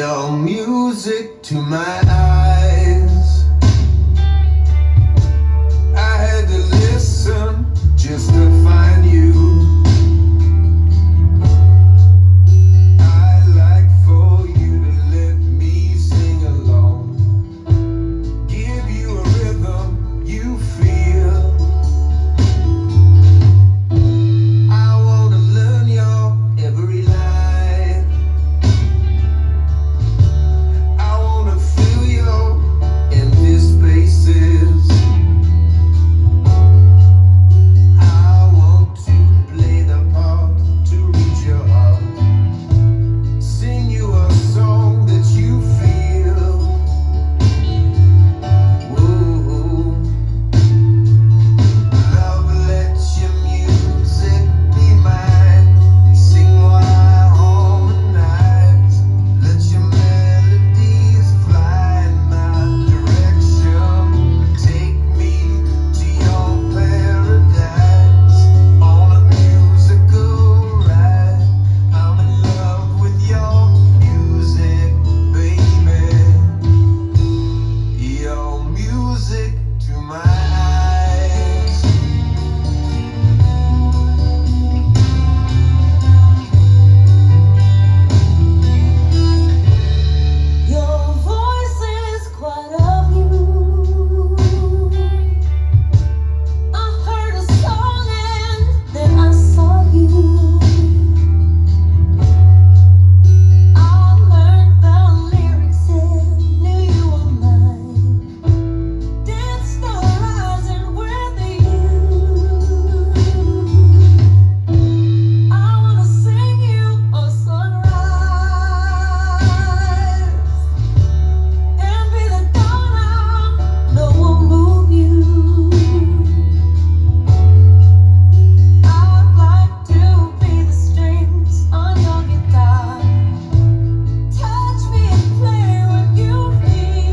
Your music to my eyes. I had to listen just to find you. I'd like for you to let me sing along, give you a rhythm you feel. I wanna learn your every line. I wanna fill your empty spaces. I want to play the part to reach your heart, sing you a song that you feel. Whoa. Love, let your music be mine. Sing while I harmonize. Let your melodies fly in my direction. Take me to your paradise on a musical ride. I'm in love with your music, baby. Your music to my eyes. Your voice is quite of you. I heard a song and then I saw you. I learned the lyrics and knew you were mine. Danced the horizon with you. I wanna sing you a sunrise and be the dawn I know will move you. I'd like to be the strings on your guitar. Touch me and play what you feel.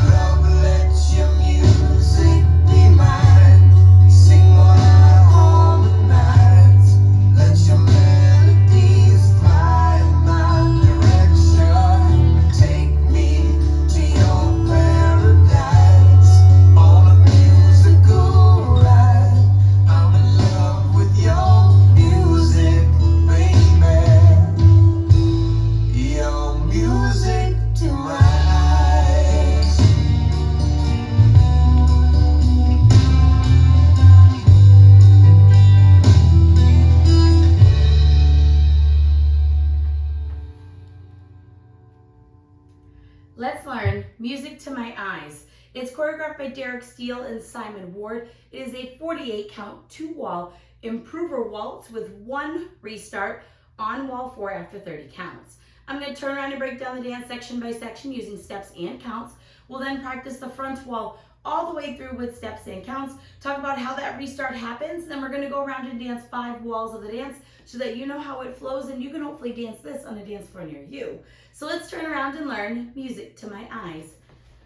Love, let your music be mine. Sing while I harmonize. Let your melodies fly in my direction. Take me to your paradise on a musical ride. I'm in love with your music, baby. Your music to my eyes. Let's learn Music to My Eyes. It's choreographed by Derek Steele and Simon Ward. It is a 48 count, 2-wall Improver Waltz with 1 restart on wall 4 after 30 counts. I'm going to turn around and break down the dance section by section using steps and counts. We'll then practice the front wall all the way through with steps and counts, talk about how that restart happens, then we're going to go around and dance 5 walls of the dance so that you know how it flows and you can hopefully dance this on a dance floor near you. So let's turn around and learn Music to My Eyes.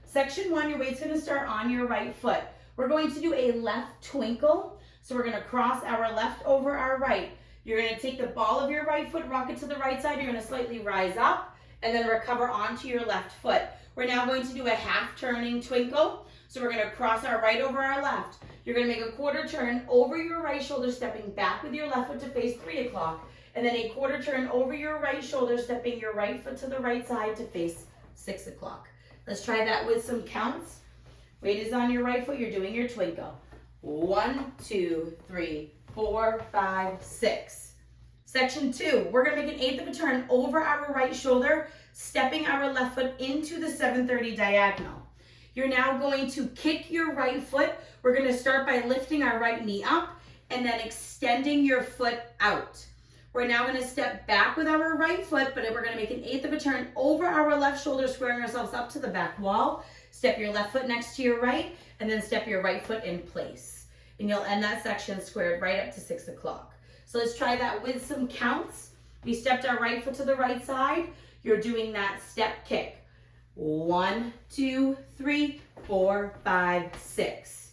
Section 1, your weight's going to start on your right foot. We're going to do a left twinkle. So we're going to cross our left over our right. You're going to take the ball of your right foot, rock it to the right side. You're going to slightly rise up and then recover onto your left foot. We're now going to do a half turning twinkle. So we're going to cross our right over our left. You're going to make a quarter turn over your right shoulder, stepping back with your left foot to face 3 o'clock. And then a quarter turn over your right shoulder, stepping your right foot to the right side to face 6 o'clock. Let's try that with some counts. Weight is on your right foot. You're doing your twinkle. 1, 2, 3, 4, 5, 6. Section 2, we're going to make an eighth of a turn over our right shoulder, stepping our left foot into the 730 diagonal. You're now going to kick your right foot. We're going to start by lifting our right knee up and then extending your foot out. We're now going to step back with our right foot, but we're going to make an eighth of a turn over our left shoulder, squaring ourselves up to the back wall. Step your left foot next to your right, and then step your right foot in place. And you'll end that section squared right up to 6 o'clock. So let's try that with some counts. We stepped our right foot to the right side. You're doing that step kick. 1, 2, 3, 4, 5, 6.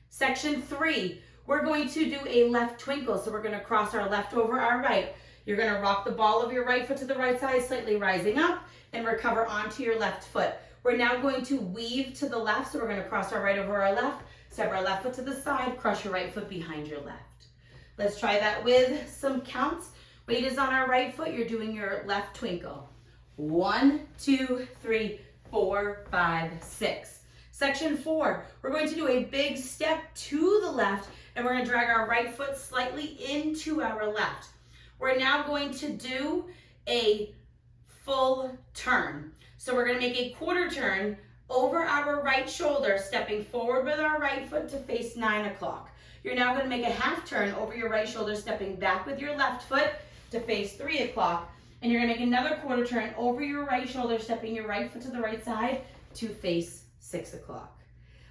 Section 3, we're going to do a left twinkle. So we're going to cross our left over our right. You're going to rock the ball of your right foot to the right side, slightly rising up, and recover onto your left foot. We're now going to weave to the left. So we're going to cross our right over our left, step our left foot to the side, cross your right foot behind your left. Let's try that with some counts. Weight is on our right foot. You're doing your left twinkle. 1, 2, 3, 4, 5, 6. Section 4, we're going to do a big step to the left, and we're going to drag our right foot slightly into our left. We're now going to do a full turn. So we're going to make a quarter turn over our right shoulder, stepping forward with our right foot to face 9 o'clock. You're now going to make a half turn over your right shoulder, stepping back with your left foot to face 3 o'clock. And you're going to make another quarter turn over your right shoulder, stepping your right foot to the right side to face 6 o'clock.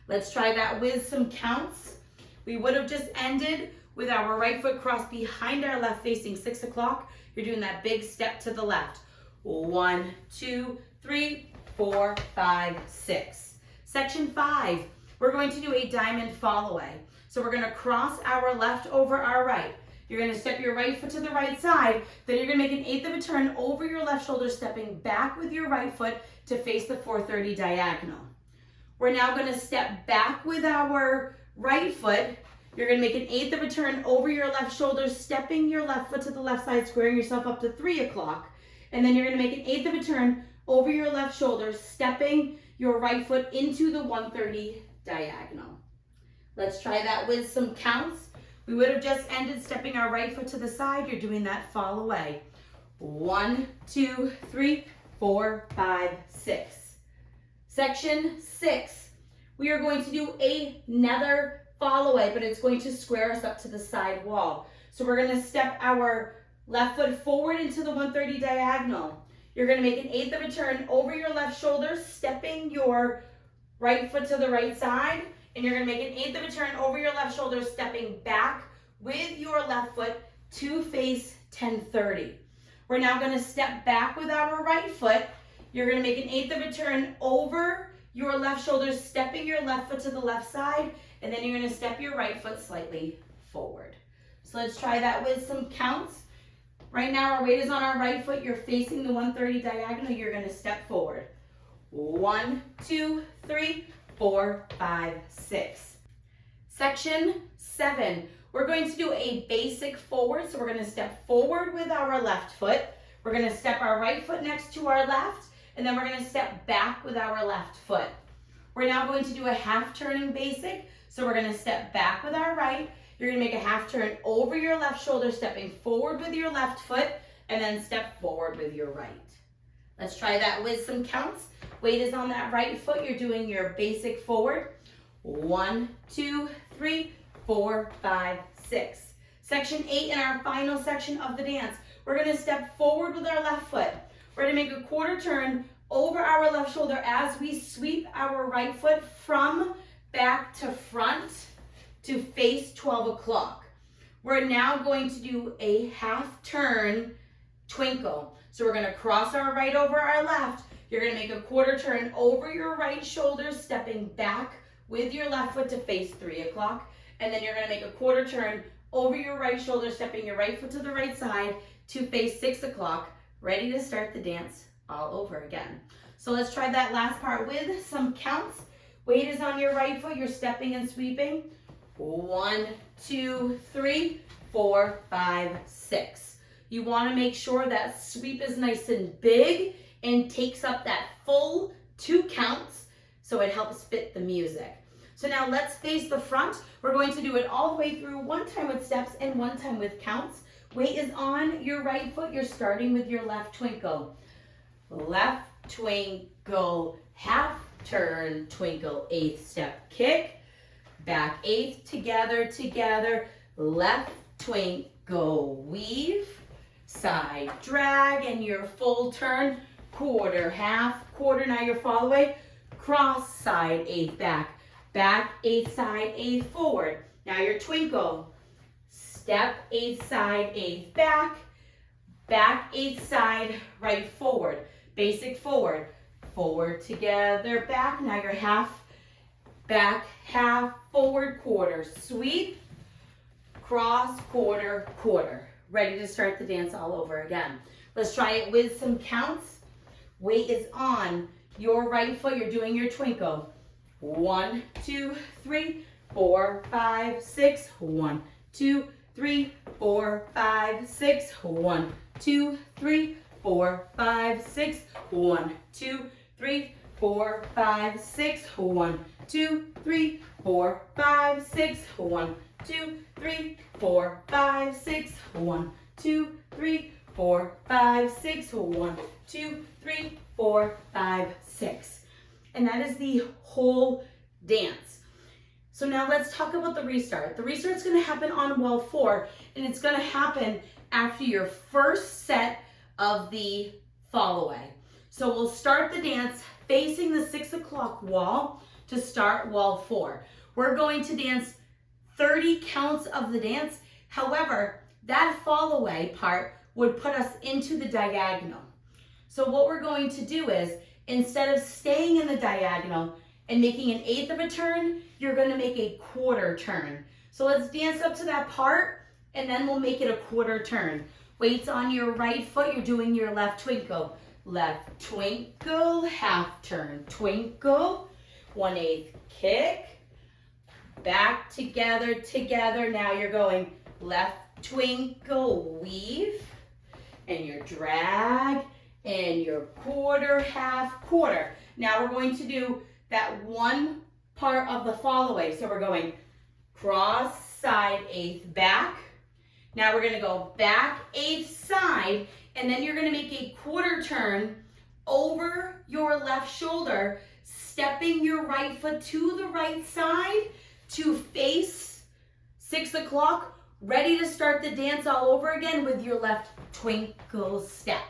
Let's try that with some counts. We would have just ended with our right foot crossed behind our left facing 6 o'clock. You're doing that big step to the left. 1, 2, 3, 4, 5, 6. Section 5, we're going to do a diamond fall away. So we're going to cross our left over our right. You're going to step your right foot to the right side. Then you're going to make an eighth of a turn over your left shoulder, stepping back with your right foot to face the 430 diagonal. We're now going to step back with our right foot. You're going to make an eighth of a turn over your left shoulder, stepping your left foot to the left side, squaring yourself up to 3 o'clock. And then you're going to make an eighth of a turn over your left shoulder, stepping your right foot into the 130 diagonal. Let's try that with some counts. We would have just ended stepping our right foot to the side. You're doing that fall away. 1, 2, 3, 4, 5, 6. Section 6, we are going to do another fall away, but it's going to square us up to the side wall. So we're going to step our left foot forward into the 130 diagonal. You're going to make an eighth of a turn over your left shoulder, stepping your right foot to the right side. And you're going to make an eighth of a turn over your left shoulder, stepping back with your left foot to face 1030. We're now going to step back with our right foot. You're going to make an eighth of a turn over your left shoulder, stepping your left foot to the left side. And then you're going to step your right foot slightly forward. So let's try that with some counts. Right now our weight is on our right foot. You're facing the 130 diagonal. You're going to step forward. 1, 2, 3, 4, 5, 6. Section 7, we're going to do a basic forward. So we're going to step forward with our left foot. We're going to step our right foot next to our left, and then we're going to step back with our left foot. We're now going to do a half turning basic. So we're going to step back with our right. You're going to make a half turn over your left shoulder, stepping forward with your left foot, and then step forward with your right. Let's try that with some counts. Weight is on that right foot. You're doing your basic forward. 1, 2, 3, 4, 5, 6. Section 8 in our final section of the dance. We're going to step forward with our left foot. We're going to make a quarter turn over our left shoulder as we sweep our right foot from back to front to face 12 o'clock. We're now going to do a half turn twinkle. So we're going to cross our right over our left. You're going to make a quarter turn over your right shoulder, stepping back with your left foot to face 3 o'clock. And then you're going to make a quarter turn over your right shoulder, stepping your right foot to the right side to face 6 o'clock, ready to start the dance all over again. So let's try that last part with some counts. Weight is on your right foot. You're stepping and sweeping. 1, 2, 3, 4, 5, 6. You want to make sure that sweep is nice and big and takes up that full 2 counts so it helps fit the music. So now let's face the front. We're going to do it all the way through, 1 time with steps and 1 time with counts. Weight is on your right foot. You're starting with your left twinkle. Left twinkle, half turn, twinkle, 8th step kick. Back 8th, together, left twinkle, weave, side drag, and your full turn, quarter, half, quarter, now your fall away, cross, side, 8th back, back, 8th side, 8th forward. Now your twinkle, step, 8th side, 8th back, back, 8th side, right forward, basic forward, forward, together, back, now your half, back, half, forward, quarter, sweep, cross, quarter, quarter. Ready to start the dance all over again. Let's try it with some counts. Weight is on your right foot. You're doing your twinkle. 1, 2, 3, 4, 5, 6. 1, 2, 3, 4, 5, 6. 1, 2, 3, 4, 5, 6. 1, 2, 3, 4, 5, 6. 1, 2, 3, 4, 5, 6. 1, 2, 3, 4, 5, 6. 1, 2, 3, 4, 5, 6. 1, 2, 3, 4, 5, 6. And that is the whole dance. So now let's talk about the restart. The restart is going to happen on wall 4, and it's going to happen after your first set of the fall away. So we'll start the dance facing the 6 o'clock wall to start wall 4. We're going to dance 30 counts of the dance. However, that fall away part would put us into the diagonal. So what we're going to do is, instead of staying in the diagonal and making an eighth of a turn, you're going to make a quarter turn. So let's dance up to that part, and then we'll make it a quarter turn. Weights on your right foot, you're doing your left twinkle. Left twinkle, half turn, twinkle, 1/8 kick, back together, together. Now you're going left twinkle, weave, and your drag, and your quarter, half, quarter. Now we're going to do that one part of the fall away. So we're going cross, side, eighth, back. Now we're gonna go back, eighth, side, and then you're gonna make a quarter turn over your left shoulder, stepping your right foot to the right side to face 6 o'clock, ready to start the dance all over again with your left twinkle step.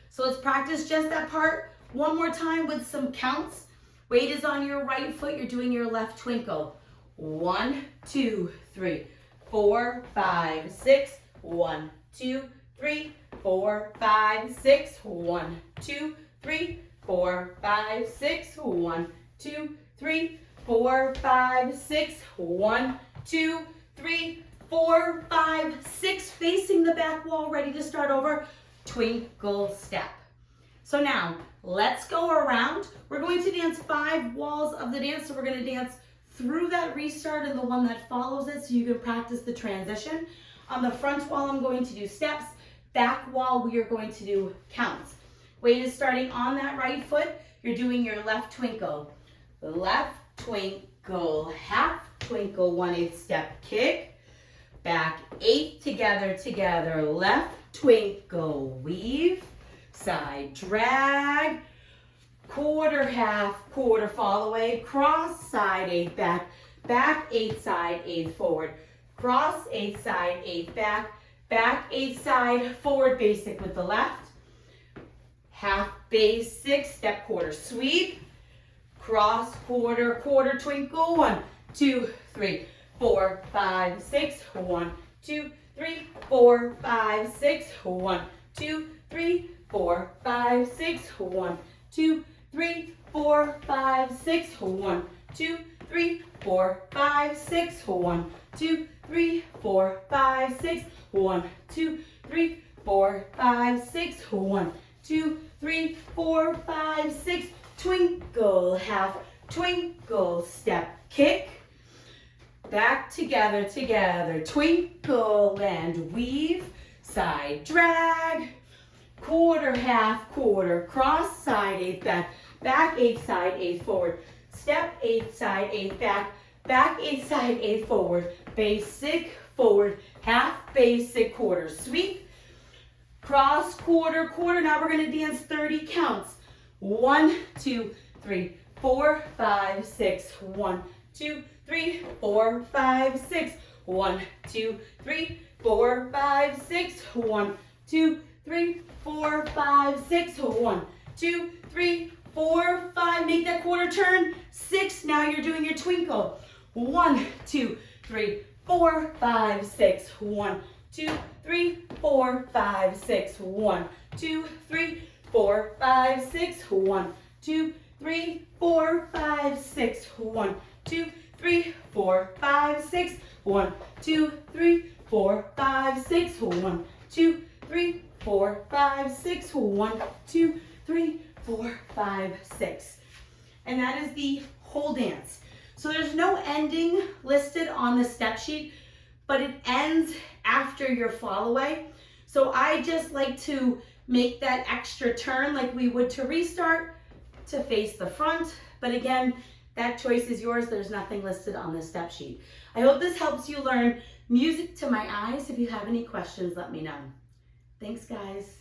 So let's practice just that part one more time with some counts. Weight is on your right foot, you're doing your left twinkle. 1, 2, 3, 4, 5, 6. 1, 2, 3, 4, 5, 6. 1, 2, 3, 4, 5, 6. 1, 2, 3, 4, 5, 6. 1, 2, 3, 4, 5, 6. Facing the back wall, ready to start over. Twinkle step. So now let's go around. We're going to dance 5 walls of the dance. So we're going to dance through that restart and the one that follows it so you can practice the transition. On the front wall, I'm going to do steps. Back wall, we are going to do counts. Weight is starting on that right foot. You're doing your left twinkle. Left twinkle, half twinkle, 1/8 step kick. Back 8 together, together. Left twinkle, weave. Side drag. Quarter, half, quarter, fall away. Cross, side, 8 back. Back 8 side, 8 forward. Cross, 8 side, 8 back. Back 8 side, forward basic with the left. Half basic, step quarter sweep. Cross, quarter, quarter twinkle. 1, 2, 3, 4, 5, 6. 1, 2, 3, 4, 5, 6. 1, 2, 3, 4, 5, 6. 1, 2, 3, 4, 5, 6. 1, 2, 3, 4, 5, 6. 1, 2, 3, 4, 5, 6. 1, 2, 3, 4, 5, 6. 1, 2, 3, 4, 5, 6. Twinkle, half, twinkle, step, kick. Back together, together. Twinkle and weave. Side drag. Quarter, half, quarter. Cross, side, 8 back. Back 8 side, 8 forward. Step 8 side, 8 back. Back 8 side, 8 forward. Basic, forward. Half, basic, quarter. Sweep. Cross, quarter, quarter. Now we're going to dance 30 counts. 1, 2, 3, 4, 5, 6. 1, 2, 3, 4, 5, 6. 1, 2, 3, 4, 5, 6. 1, 2, 3, 4, 5, 6. 1, 2, 3, 4, 5. Make that quarter turn. 6. Now you're doing your twinkle. 1, 2, 3, 4, 5, 6. 1, 2, 3, 4, 5, 6. 1, 2, 3, 4, 5, 6. 1, 2, 3, 4, 5, 6. 1, 2, 3, 4, 5, 6. 1, 2, 3, 4, 5, 6. 1, 2, 3, 4, 5, 6. 1, 2, 3, 4, 5, 6. And that is the whole dance. So there's no ending listed on the step sheet, but it ends after your fall away. So I just like to make that extra turn like we would to restart to face the front. But again, that choice is yours. There's nothing listed on the step sheet. I hope this helps you learn Music to My Eyes. If you have any questions, let me know. Thanks, guys.